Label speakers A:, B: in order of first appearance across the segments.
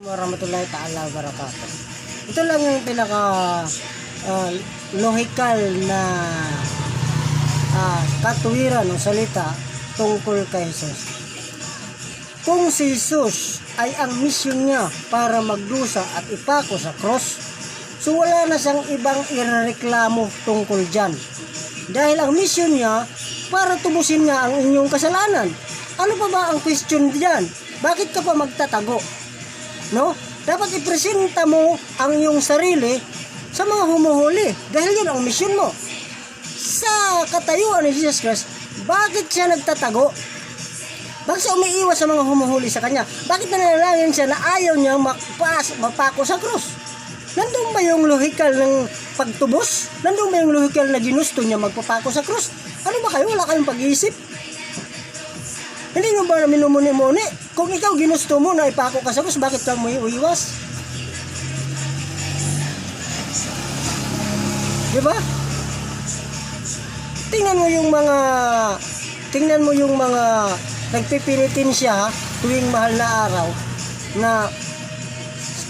A: Warahmatullahi ta'ala wabarakatuh. Ito lang yung pinaka logical na katuwiran ng salita tungkol kay Jesus. Kung si Jesus ay ang misyon niya para magdusa at ipako sa cross, so wala na siyang ibang irereklamo tungkol dyan. Dahil ang misyon niya para tubusin niya ang inyong kasalanan. Ano pa ba ang question diyan? Bakit ka pa magtatago? No? Dapat ipresenta mo ang iyong sarili sa mga humuhuli dahil yun ang misyon mo. Sa katayuan ni Jesus Christ, bakit siya nagtatago? Bakit siya umiiwas sa mga humuhuli sa kanya? Bakit nanalangin siya na ayaw niya mapako sa krus? Nandun ba yung lohikal ng pagtubos? Nandun ba yung lohikal na ginusto niya magpapako sa krus? Ano ba kayo? Wala kayong pag-iisip? Hindi nyo ba minumuni-muni? Kung ikaw ginusto mo na ipako ka sa krus, bakit ka mo iiwas? Diba? Tingnan mo yung mga nagpipilitin siya tuwing mahal na araw na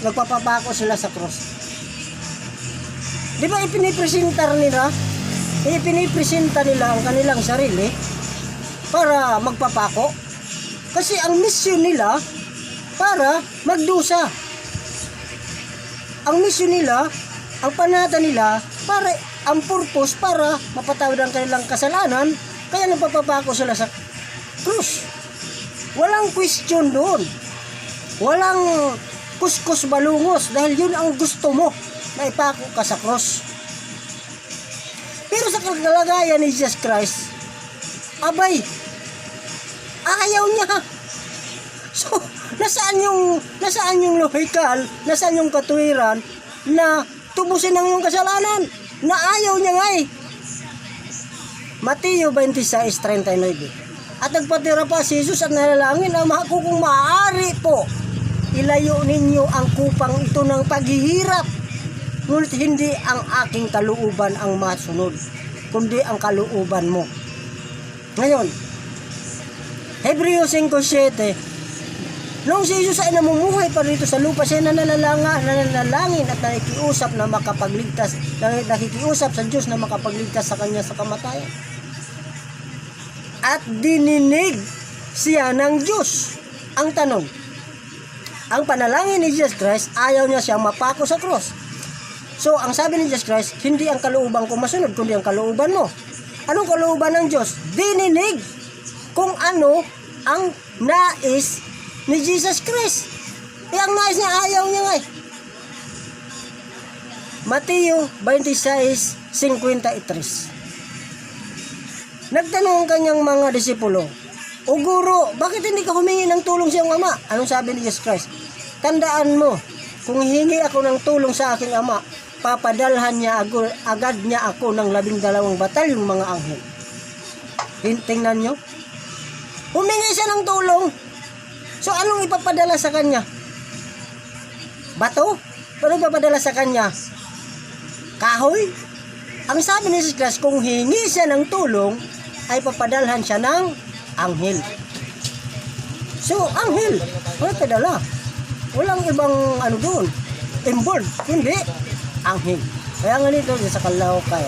A: nagpapapako sila sa cross. Di ba ipinipresenta nila ang kanilang sarili para magpapako? Kasi ang misyon nila para magdusa. Ang misyon nila, ang panata nila, para ang purpose para mapatawad ang kanilang kasalanan, kaya nagpapapako sila sa krus. Walang question doon. Walang kuskus balungos dahil yun ang gusto mo na ipako ka sa krus. Pero sa kalagayan ni Jesus Christ, abay, ayaw niya. So, nasaan yung lohikal, nasaan yung katuwiran na tubusin ang iyong kasalanan na ayaw niya nga eh. Mateo 26:39. At nagpatira pa si Jesus at nalalangin, Ama ko, kung maaari po, ilayo ninyo ang kupang ito ng paghihirap. Ngunit hindi ang aking kalooban ang masunod, kundi ang kalooban mo. Ngayon, Hebreo 5:7, noong si Jesus ay namumuhay pa rito sa lupa, siya nananalangin at nakikiusap na makapagligtas, nakikiusap sa Diyos na makapagligtas sa kanya sa kamatayan. At dininig siya ng Diyos. Ang tanong, ang panalangin ni Jesus Christ, ayaw niya siyang mapako sa cross. So, ang sabi ni Jesus Christ, hindi ang kalooban ko masunod, kundi ang kalooban mo. Anong kalooban ng Diyos? Dininig kung ano ang nais ni Jesus Christ. Ang nais niya, ayaw niya nga eh. Mateo 26:53. Nagtanong ang kanyang mga disipulo, O guro, bakit hindi ka humingi ng tulong sa iyong ama? Anong sabi ni Jesus Christ? Tandaan mo, kung hingi ako ng tulong sa aking ama, papadalhan niya agad niya ako ng 12 batalyong mga anghel. Tingnan nyo. Humingi siya ng tulong. So anong ipapadala sa kanya? Bato? Ano ipapadala sa kanya? Kahoy? Ang sabi ni Jesus Christ, kung hingi siya ng tulong, ay papadalhan siya ng anghel. So, anghel, wala padala. Walang ibang doon. Involved, hindi. Anghel. Kaya nga nito sa Caloocan.